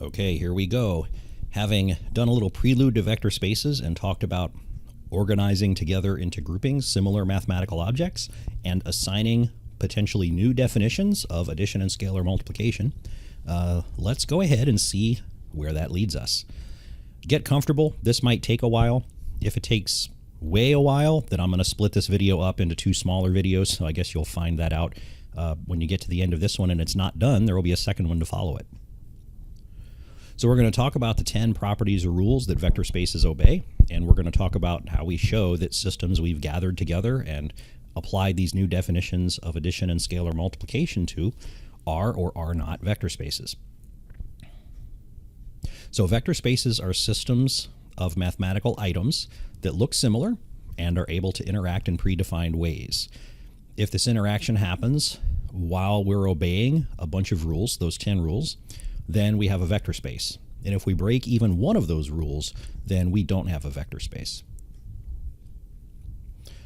Okay, here we go. Having done a little prelude to vector spaces and talked about organizing together into groupings similar mathematical objects and assigning potentially new definitions of addition and scalar multiplication, let's go ahead and see where that leads us. Get comfortable. This might take a while. If it takes way a while, then I'm going to split this video up into two smaller videos, so I guess you'll find that out when you get to the end of this one and it's not done. There will be a second one to follow it. So we're going to talk about the 10 properties or rules that vector spaces obey, and we're going to talk about how we show that systems we've gathered together and applied these new definitions of addition and scalar multiplication to are or are not vector spaces. So vector spaces are systems of mathematical items that look similar and are able to interact in predefined ways. If this interaction happens while we're obeying a bunch of rules, those 10 rules, then we have a vector space. And if we break even one of those rules, then we don't have a vector space.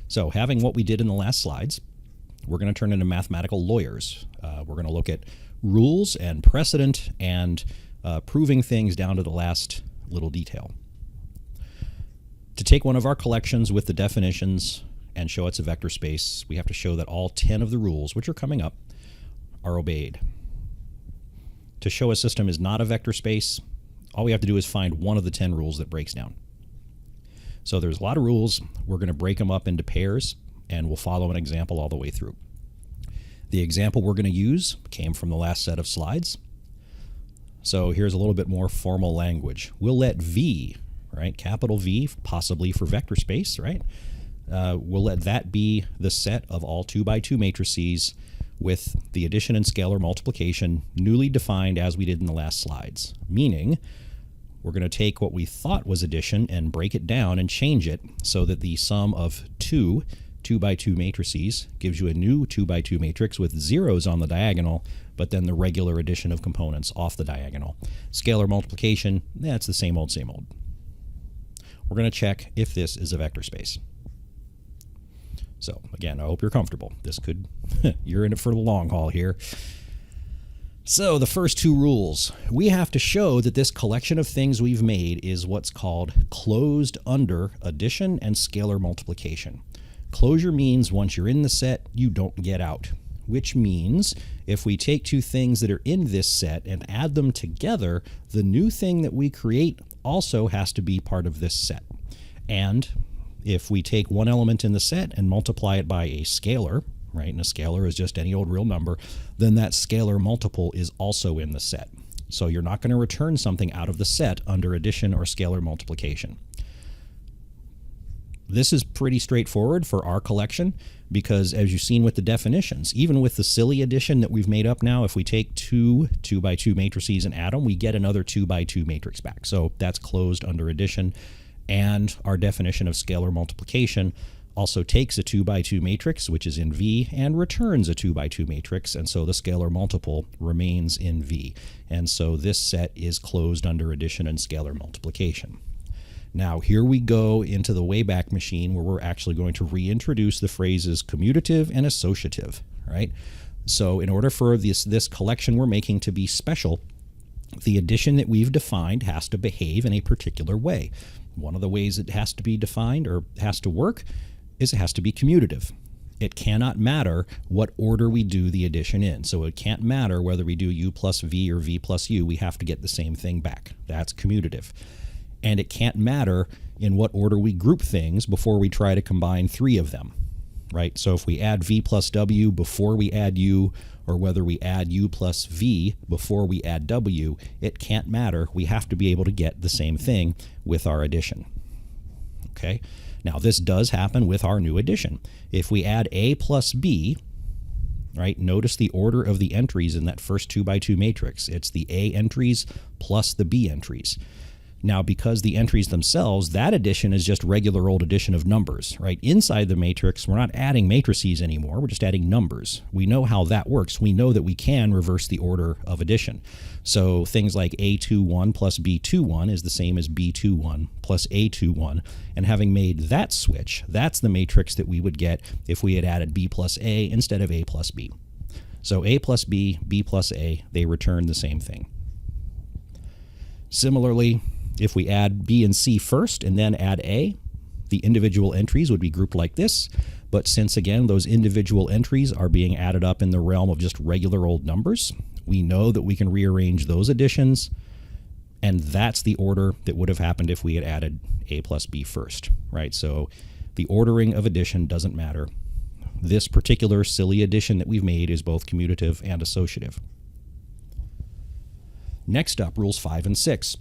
So having what we did in the last slides, we're going to turn into mathematical lawyers. We're going to look at rules and precedent and proving things down to the last little detail. To take one of our collections with the definitions and show it's a vector space, we have to show that all 10 of the rules, which are coming up, are obeyed. To show a system is not a vector space, all we have to do is find one of the 10 rules that breaks down. So there's a lot of rules. We're going to break them up into pairs, and we'll follow an example all the way through. The example we're going to use came from the last set of slides. So here's a little bit more formal language. We'll let V, right, capital V, possibly for vector space, right? We'll let that be the set of all 2x2 matrices with the addition and scalar multiplication newly defined as we did in the last slides. Meaning, we're going to take what we thought was addition and break it down and change it so that the sum of two 2x2 matrices gives you a new 2x2 matrix with zeros on the diagonal, but then the regular addition of components off the diagonal. Scalar multiplication, that's the same old, same old. We're going to check if this is a vector space. So again, I hope you're comfortable. This could, you're in it for the long haul here. So the first two rules, we have to show that this collection of things we've made is what's called closed under addition and scalar multiplication. Closure means once you're in the set, you don't get out, which means if we take two things that are in this set and add them together, the new thing that we create also has to be part of this set. And if we take one element in the set and multiply it by a scalar, right, and a scalar is just any old real number, then that scalar multiple is also in the set. So you're not going to return something out of the set under addition or scalar multiplication. This is pretty straightforward for our collection because as you've seen with the definitions, even with the silly addition that we've made up now, if we take two 2x2 matrices and add them, we get another 2x2 matrix back. So that's closed under addition. And our definition of scalar multiplication also takes a 2x2 matrix, which is in V, and returns a 2x2 matrix, and so the scalar multiple remains in V. And so this set is closed under addition and scalar multiplication. Now here we go into the Wayback Machine where we're actually going to reintroduce the phrases commutative and associative, right? So in order for this collection we're making to be special, the addition that we've defined has to behave in a particular way. One of the ways it has to be defined or has to work is it has to be commutative. It cannot matter what order we do the addition in. So it can't matter whether we do u plus v or v plus u. We have to get the same thing back. That's commutative. And it can't matter in what order we group things before we try to combine three of them, right? So if we add v plus w before we add u, or whether we add u plus v before we add w, it can't matter. We have to be able to get the same thing with our addition. Okay? Now this does happen with our new addition. If we add a plus b, right, notice the order of the entries in that first 2x2 matrix. It's the a entries plus the b entries. Now, because the entries themselves, that addition is just regular old addition of numbers, right? Inside the matrix, we're not adding matrices anymore. We're just adding numbers. We know how that works. We know that we can reverse the order of addition. So things like A21 plus B21 is the same as B21 plus A21. And having made that switch, that's the matrix that we would get if we had added B plus A instead of A plus B. So A plus B, B plus A, they return the same thing. Similarly, if we add B and C first and then add A, the individual entries would be grouped like this. But since, again, those individual entries are being added up in the realm of just regular old numbers, we know that we can rearrange those additions, and that's the order that would have happened if we had added A plus B first, right? So the ordering of addition doesn't matter. This particular silly addition that we've made is both commutative and associative. Next up, rules 5 and 6.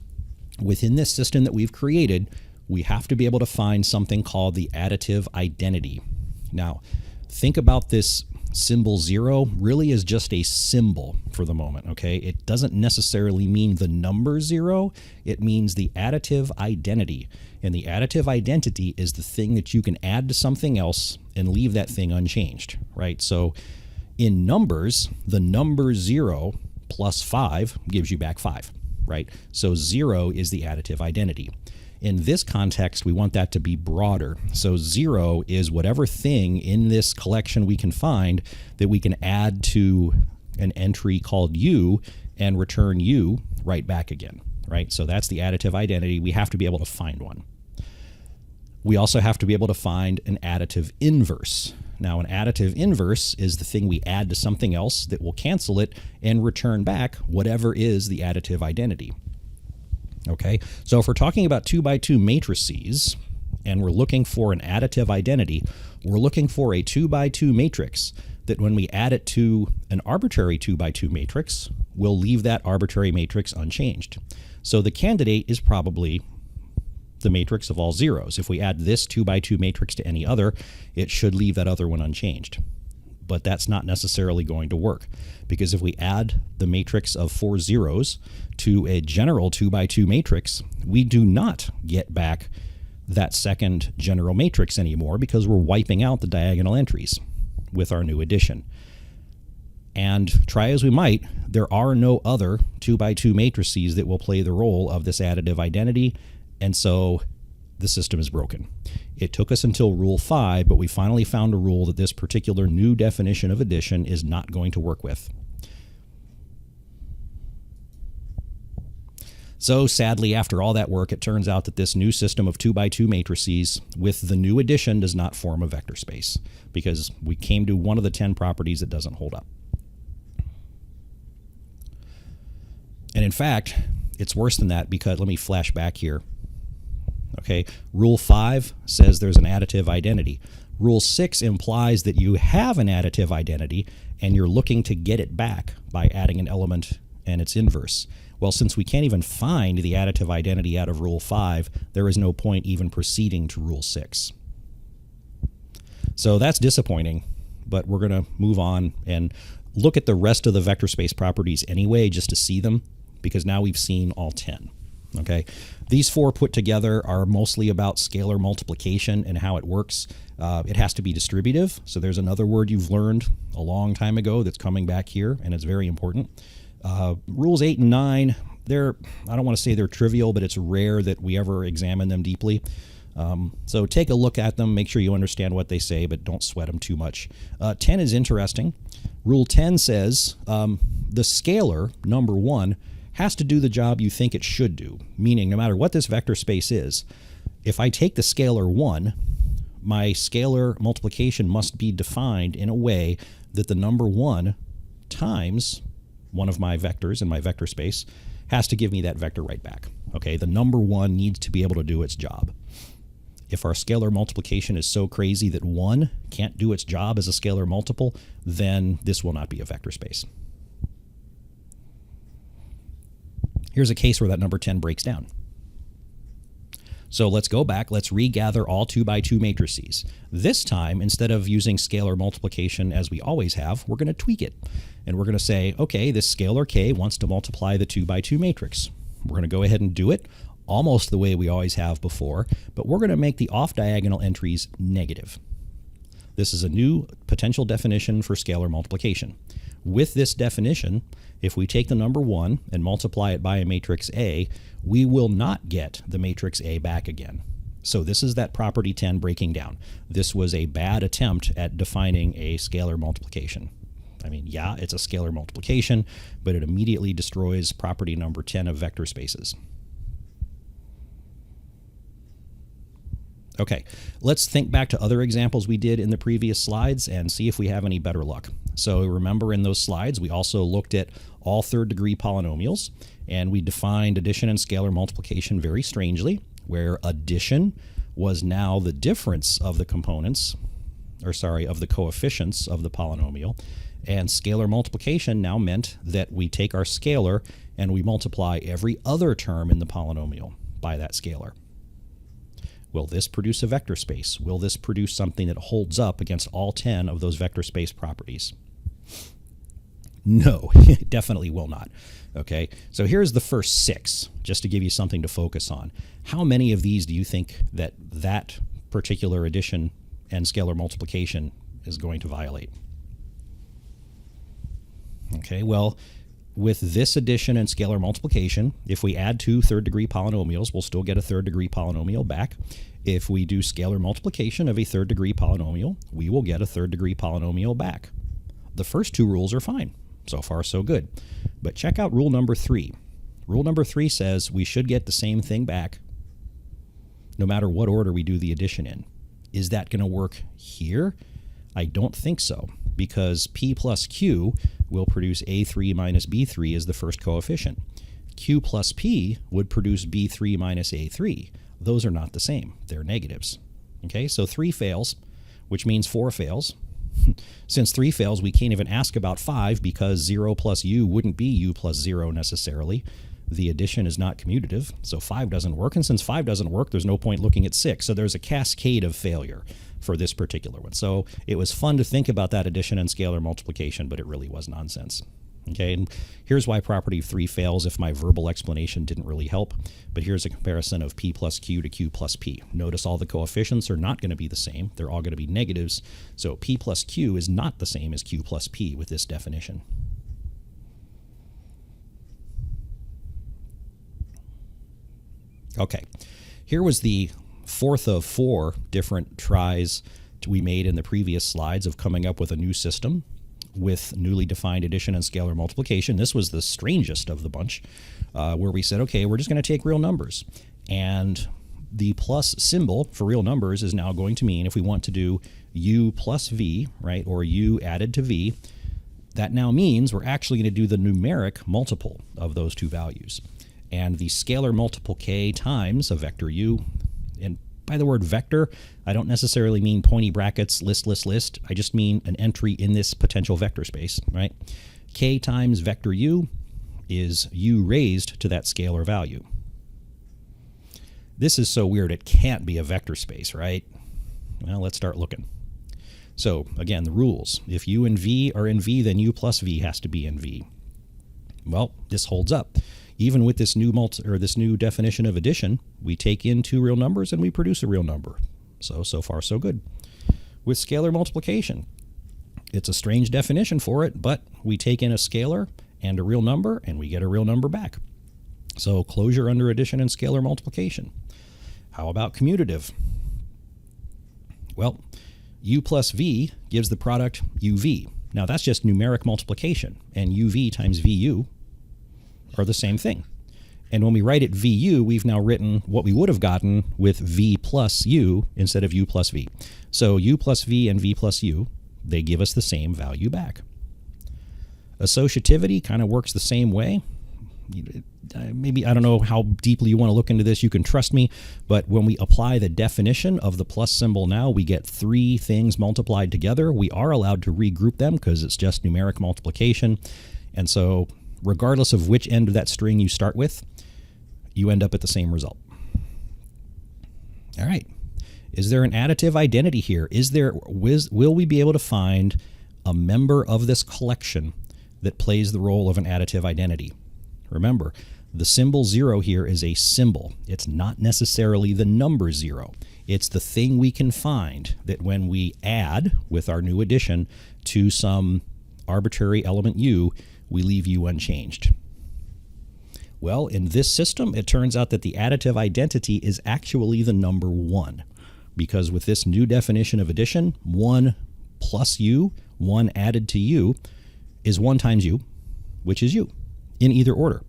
Within this system that we've created, we have to be able to find something called the additive identity. Now, think about this symbol 0 really is just a symbol for the moment, okay? It doesn't necessarily mean the number 0. It means the additive identity. And the additive identity is the thing that you can add to something else and leave that thing unchanged, right? So in numbers, the number 0 plus 5 gives you back 5, right? So 0 is the additive identity. In this context, we want that to be broader. So 0 is whatever thing in this collection we can find that we can add to an entry called U and return U right back again, right? So that's the additive identity. We have to be able to find one. We also have to be able to find an additive inverse. Now, an additive inverse is the thing we add to something else that will cancel it and return back whatever is the additive identity. Okay, so if we're talking about 2x2 matrices and we're looking for an additive identity, we're looking for a 2x2 matrix that when we add it to an arbitrary 2x2 matrix, we'll leave that arbitrary matrix unchanged. So the candidate is probably the matrix of all zeros. If we add this 2x2 matrix to any other, it should leave that other one unchanged. But that's not necessarily going to work, because if we add the matrix of 4 zeros to a general 2x2 matrix, we do not get back that second general matrix anymore because we're wiping out the diagonal entries with our new addition. And try as we might, there are no other 2x2 matrices that will play the role of this additive identity, and so the system is broken. It took us until rule 5, but we finally found a rule that this particular new definition of addition is not going to work with. So sadly, after all that work, it turns out that this new system of 2x2 matrices with the new addition does not form a vector space, because we came to one of the 10 properties that doesn't hold up. And in fact, it's worse than that, because let me flash back here. Okay, Rule 5 says there's an additive identity. Rule 6 implies that you have an additive identity and you're looking to get it back by adding an element and its inverse. Well, since we can't even find the additive identity out of Rule 5, there is no point even proceeding to Rule 6. So that's disappointing, but we're going to move on and look at the rest of the vector space properties anyway, just to see them, because now we've seen all 10. Okay, these 4 put together are mostly about scalar multiplication and how it works. It has to be distributive. So there's another word you've learned a long time ago that's coming back here, and it's very important. Rules 8 and 9, I don't want to say they're trivial, but it's rare that we ever examine them deeply. So take a look at them, make sure you understand what they say, but don't sweat them too much. 10 is interesting. Rule 10 says the scalar, number 1, has to do the job you think it should do, meaning no matter what this vector space is, if I take the scalar 1, my scalar multiplication must be defined in a way that the number 1 times one of my vectors in my vector space has to give me that vector right back. Okay, the number 1 needs to be able to do its job. If our scalar multiplication is so crazy that 1 can't do its job as a scalar multiple, then this will not be a vector space. Here's a case where that number 10 breaks down. So let's go back, let's regather all 2x2 matrices. This time, instead of using scalar multiplication as we always have, we're going to tweak it. And we're going to say, okay, this scalar k wants to multiply the 2x2 matrix. We're going to go ahead and do it almost the way we always have before, but we're going to make the off-diagonal entries negative. This is a new potential definition for scalar multiplication. With this definition, if we take the number 1 and multiply it by a matrix A, we will not get the matrix A back again. So this is that property 10 breaking down. This was a bad attempt at defining a scalar multiplication. I mean, yeah, it's a scalar multiplication, but it immediately destroys property number 10 of vector spaces. Okay, let's think back to other examples we did in the previous slides and see if we have any better luck. So remember, in those slides, we also looked at all third-degree polynomials, and we defined addition and scalar multiplication very strangely, where addition was now the difference of the components, of the coefficients of the polynomial, and scalar multiplication now meant that we take our scalar and we multiply every other term in the polynomial by that scalar. Will this produce a vector space? Will this produce something that holds up against all 10 of those vector space properties? No, it definitely will not. Okay, so here's the first 6, just to give you something to focus on. How many of these do you think that particular addition and scalar multiplication is going to violate? Okay, well, with this addition and scalar multiplication, if we add 2 third-degree polynomials, we'll still get a third-degree polynomial back. If we do scalar multiplication of a third-degree polynomial, we will get a third-degree polynomial back. The first 2 rules are fine. So far, so good. But check out rule number 3. Rule number 3 says we should get the same thing back no matter what order we do the addition in. Is that going to work here? I don't think so, because p plus q will produce a3 minus b3 as the first coefficient. Q plus p would produce b3 minus a3. Those are not the same. They're negatives. Okay, so 3 fails, which means 4 fails. Since 3 fails, we can't even ask about 5 because 0 plus u wouldn't be u plus 0 necessarily. The addition is not commutative, so 5 doesn't work. And since 5 doesn't work, there's no point looking at 6. So there's a cascade of failure for this particular one. So it was fun to think about that addition and scalar multiplication, but it really was nonsense. Okay, and here's why property 3 fails if my verbal explanation didn't really help. But here's a comparison of p plus q to q plus p. Notice all the coefficients are not going to be the same. They're all going to be negatives. So p plus q is not the same as q plus p with this definition. Okay, here was the 4th of 4 different tries we made in the previous slides of coming up with a new system with newly defined addition and scalar multiplication. This was the strangest of the bunch, where we said, okay, we're just going to take real numbers. And the plus symbol for real numbers is now going to mean if we want to do u plus v, right, or u added to v, that now means we're actually going to do the numeric multiple of those 2 values. And the scalar multiple k times a vector u, and by the word vector, I don't necessarily mean pointy brackets, list, list, list. I just mean an entry in this potential vector space, right? K times vector u is u raised to that scalar value. This is so weird, it can't be a vector space, right? Well, let's start looking. So, again, the rules. If u and v are in v, then u plus v has to be in v. Well, this holds up. Even with this new definition of addition, we take in 2 real numbers and we produce a real number. So far, so good. With scalar multiplication, it's a strange definition for it, but we take in a scalar and a real number and we get a real number back. So closure under addition and scalar multiplication. How about commutative? Well, u plus v gives the product uv. Now that's just numeric multiplication, and uv times vu are the same thing. And when we write it vu, we've now written what we would have gotten with v plus u instead of u plus v. So u plus v and v plus u, they give us the same value back. Associativity kind of works the same way. Maybe, I don't know how deeply you want to look into this, you can trust me, but when we apply the definition of the plus symbol now, we get 3 things multiplied together. We are allowed to regroup them because it's just numeric multiplication. And so regardless of which end of that string you start with, you end up at the same result. All right. Is there an additive identity here? Will we be able to find a member of this collection that plays the role of an additive identity? Remember, the symbol 0 here is a symbol. It's not necessarily the number 0. It's the thing we can find that when we add with our new addition to some arbitrary element u, we leave u unchanged. Well, in this system, it turns out that the additive identity is actually the number 1, because with this new definition of addition, 1 plus u, 1 added to u, is 1 times u, which is u, in either order.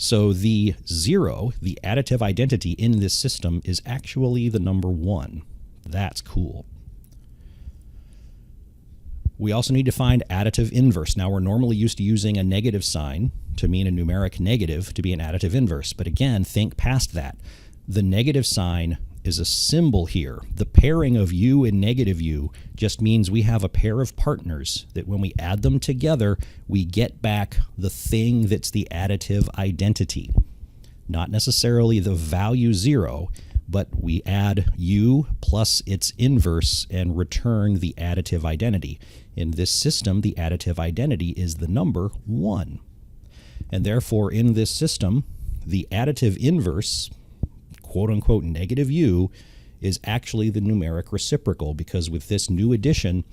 So the 0, the additive identity in this system, is actually the number 1. That's cool. We also need to find additive inverse. Now, we're normally used to using a negative sign to mean a numeric negative to be an additive inverse. But again, think past that. The negative sign is a symbol here. The pairing of u and negative u just means we have a pair of partners that when we add them together, we get back the thing that's the additive identity. Not necessarily the value 0, but we add u plus its inverse and return the additive identity. In this system, the additive identity is the number 1. And therefore, in this system, the additive inverse, quote-unquote negative u, is actually the numeric reciprocal, because with this new addition,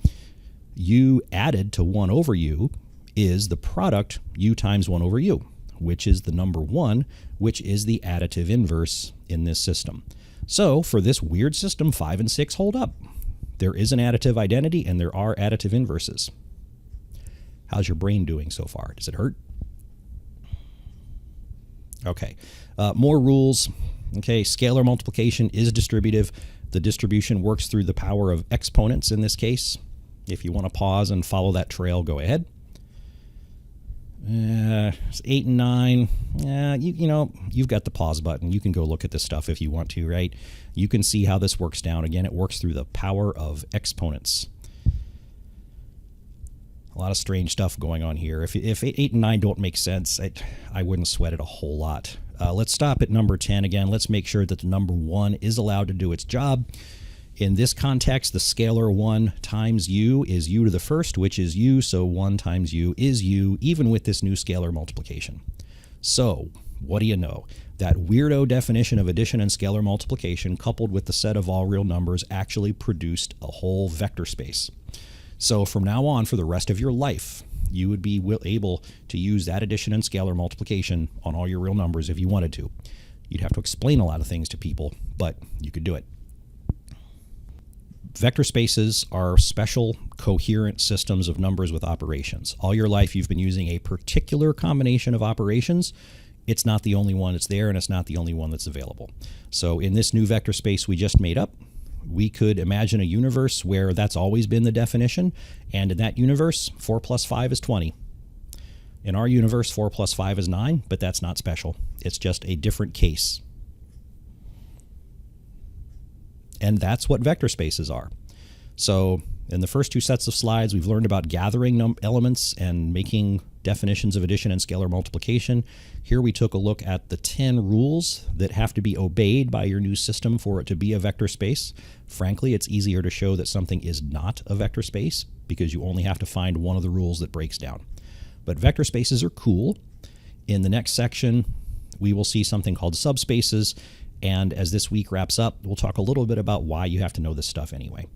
u added to 1 over u is the product u times 1 over u, which is the number 1, which is the additive inverse in this system. So for this weird system, 5 and 6 hold up. There is an additive identity and there are additive inverses. How's your brain doing so far? Does it hurt? Okay, more rules. Okay, scalar multiplication is distributive. The distribution works through the power of exponents in this case. If you want to pause and follow that trail, go ahead. 8 and 9, you know, you've got the pause button. You can go look at this stuff if you want to, right? You can see how this works down. Again, it works through the power of exponents. A lot of strange stuff going on here. If 8 and 9 don't make sense, I wouldn't sweat it a whole lot. Let's stop at number 10 again. Let's make sure that the number 1 is allowed to do its job. In this context, the scalar 1 times u is u to the first, which is u, so 1 times u is u, even with this new scalar multiplication. So, what do you know? That weirdo definition of addition and scalar multiplication coupled with the set of all real numbers actually produced a whole vector space. So from now on, for the rest of your life, you would be able to use that addition and scalar multiplication on all your real numbers if you wanted to. You'd have to explain a lot of things to people, but you could do it. Vector spaces are special coherent systems of numbers with operations. All your life you've been using a particular combination of operations. It's not the only one that's there, and it's not the only one that's available. So in this new vector space we just made up, we could imagine a universe where that's always been the definition, and in that universe 4 plus 5 is 20. In our universe 4 plus 5 is 9, but that's not special. It's just a different case. And that's what vector spaces are. So in the first 2 sets of slides, we've learned about gathering elements and making definitions of addition and scalar multiplication. Here we took a look at the 10 rules that have to be obeyed by your new system for it to be a vector space. Frankly, it's easier to show that something is not a vector space because you only have to find one of the rules that breaks down. But vector spaces are cool. In the next section, we will see something called subspaces. And as this week wraps up, we'll talk a little bit about why you have to know this stuff anyway.